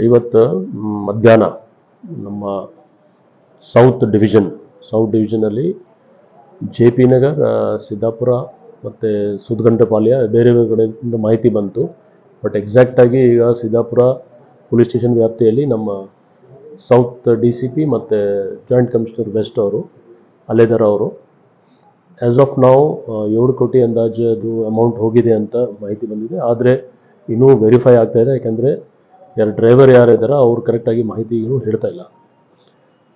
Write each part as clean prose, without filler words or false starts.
ಇವತ್ತು ಮಧ್ಯಾಹ್ನ ನಮ್ಮ ಸೌತ್ ಡಿವಿಷನಲ್ಲಿ JP ನಗರ್, ಸಿದ್ದಾಪುರ ಮತ್ತು ಸುದ್ಗಂಟಪಾಳ್ಯ ಬೇರೆ ಬೇರೆ ಕಡೆಯಿಂದ ಮಾಹಿತಿ ಬಂತು. ಬಟ್ ಎಕ್ಸಾಕ್ಟಾಗಿ ಈಗ ಸಿದ್ದಾಪುರ ಪೊಲೀಸ್ ಸ್ಟೇಷನ್ ವ್ಯಾಪ್ತಿಯಲ್ಲಿ ನಮ್ಮ ಸೌತ್ DCP ಮತ್ತು ಜಾಯಿಂಟ್ ಕಮಿಷನರ್ ವೆಸ್ಟ್ ಅವರು ಅಲ್ಲೇದಾರ ಅವರು ಆ್ಯಸ್ ಆಫ್ ನಾವು 7 ಕೋಟಿ ಅಂದಾಜು ಅದು ಅಮೌಂಟ್ ಹೋಗಿದೆ ಅಂತ ಮಾಹಿತಿ ಬಂದಿದೆ. ಆದರೆ ಇನ್ನೂ ವೆರಿಫೈ ಆಗ್ತಾಯಿದೆ, ಯಾಕೆಂದರೆ ಡ್ರೈವರ್ ಯಾರಿದ್ದಾರೆ ಅವರು ಕರೆಕ್ಟಾಗಿ ಮಾಹಿತಿ ಇನ್ನೂ ಹೇಳ್ತಾ ಇಲ್ಲ.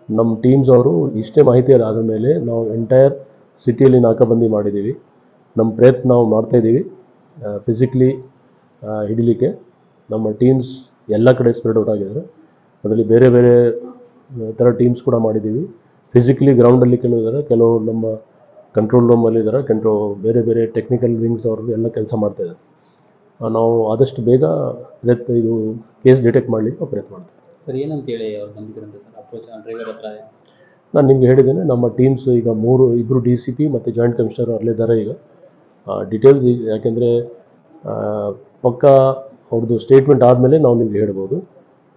ನಮ್ಮ ಟೀಮ್ಸ್ ಅವರು ಇಷ್ಟೇ ಮಾಹಿತಿ ಆದ ಮೇಲೆ ನಾವು ಎಂಟೈರ್ ಸಿಟಿಯಲ್ಲಿ ನಾಕಾಬಂದಿ ಮಾಡಿದ್ದೀವಿ. ನಮ್ಮ ಪ್ರಯತ್ನ ನಾವು ಮಾಡ್ತಾಯಿದ್ದೀವಿ ಫಿಸಿಕಲಿ ಹಿಡಿಲಿಕ್ಕೆ. ನಮ್ಮ ಟೀಮ್ಸ್ ಎಲ್ಲ ಕಡೆ ಸ್ಪ್ರೆಡ್ ಔಟ್ ಆಗಿದ್ದಾರೆ. ಅದರಲ್ಲಿ ಬೇರೆ ಬೇರೆ ಥರ ಟೀಮ್ಸ್ ಕೂಡ ಮಾಡಿದ್ದೀವಿ. ಫಿಸಿಕಲಿ ಗ್ರೌಂಡಲ್ಲಿ ಕೆಲವು ನಮ್ಮ ಕಂಟ್ರೋಲ್ ರೂಮಲ್ಲಿದ್ದಾರೆ, ಬೇರೆ ಬೇರೆ ಟೆಕ್ನಿಕಲ್ ವಿಂಗ್ಸ್ ಅವರು ಎಲ್ಲ ಕೆಲಸ ಮಾಡ್ತಾಯಿದ್ದಾರೆ. ನಾವು ಆದಷ್ಟು ಬೇಗ ಇದು ಕೇಸ್ ಡಿಟೆಕ್ಟ್ ಮಾಡಲಿಕ್ಕೆ ಪ್ರಯತ್ನ ಮಾಡ್ತೀವಿ. ಸರ್, ಏನಂತೇಳಿ ಅವ್ರು ಬಂದಿದ್ರಂತೆ ಸರ್ ಅಪ್ರೋಚ್ ಡ್ರೈವರ್ ಹತ್ರ? ನಾನು ನಿಮ್ಗೆ ಹೇಳಿದ್ದೇನೆ, ನಮ್ಮ ಟೀಮ್ಸ್ ಈಗ ಇಬ್ಬರು DCP ಮತ್ತು ಜಾಯಿಂಟ್ ಕಮಿಷನರ್ ಅಲ್ಲಿದ್ದಾರೆ. ಈಗ ಡೀಟೇಲ್ಸ್ ಯಾಕೆಂದರೆ ಪಕ್ಕಾ ಅವ್ರದ್ದು ಸ್ಟೇಟ್ಮೆಂಟ್ ಆದಮೇಲೆ ನಾವು ನಿಮ್ಗೆ ಹೇಳ್ಬೋದು.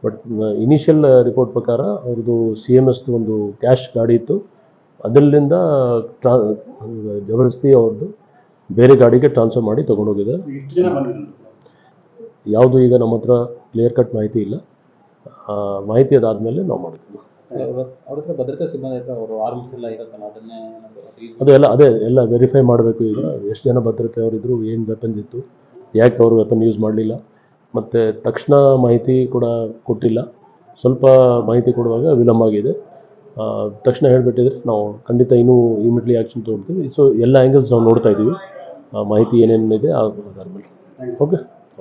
ಬಟ್ ಇನಿಷಿಯಲ್ ರಿಪೋರ್ಟ್ ಪ್ರಕಾರ ಅವ್ರದ್ದು CMSದು ಒಂದು ಕ್ಯಾಶ್ ಗಾಡಿ ಇತ್ತು, ಅದರಿಂದ ಜಬರ್ದಸ್ತಿ ಅವ್ರದ್ದು ಬೇರೆ ಗಾಡಿಗೆ ಟ್ರಾನ್ಸ್ಫರ್ ಮಾಡಿ ತೊಗೊಂಡೋಗಿದ್ದಾರೆ. ಯಾವುದು ಈಗ ನಮ್ಮ ಹತ್ರ ಕ್ಲಿಯರ್ ಕಟ್ ಮಾಹಿತಿ ಇಲ್ಲ. ಮಾಹಿತಿ ಅದಾದಮೇಲೆ ನಾವು ಮಾಡ್ತೀವಿ. ಅವ್ರ ಹತ್ರ ಭದ್ರತಾ ಸಿಬ್ಬಂದಿ ಹತ್ರ ಅವರು ಆರ್ಮ್ಸ್ ಎಲ್ಲ ಇರುತ್ತಲ್ಲ, ಅದನ್ನೇ ಎಲ್ಲ ವೆರಿಫೈ ಮಾಡಬೇಕು. ಈಗ ಎಷ್ಟು ಜನ ಭದ್ರತೆ ಅವರಿದ್ದರು, ಏನು ವೆಪನ್ಸ್ ಇತ್ತು, ಯಾಕೆ ಅವರು ವೆಪನ್ ಯೂಸ್ ಮಾಡಲಿಲ್ಲ, ಮತ್ತು ತಕ್ಷಣ ಮಾಹಿತಿ ಕೂಡ ಕೊಟ್ಟಿಲ್ಲ. ಸ್ವಲ್ಪ ಮಾಹಿತಿ ಕೊಡುವಾಗ ವಿಳಂಬ ಆಗಿದೆ. ತಕ್ಷಣ ಹೇಳಿಬಿಟ್ಟಿದ್ರೆ ನಾವು ಖಂಡಿತ ಇನ್ನೂ ಇಮಿಡಿಯೇಟ್ಲಿ ಆ್ಯಕ್ಷನ್ ತೊಗೊಳ್ತೀವಿ. ಸೊ ಎಲ್ಲ ಆ್ಯಂಗಲ್ಸ್ ನಾವು ನೋಡ್ತಾ ಇದ್ದೀವಿ, ಮಾಹಿತಿ ಏನೇನಿದೆ ಆಧಾರ ಮೇಲೆ. ಓಕೆ.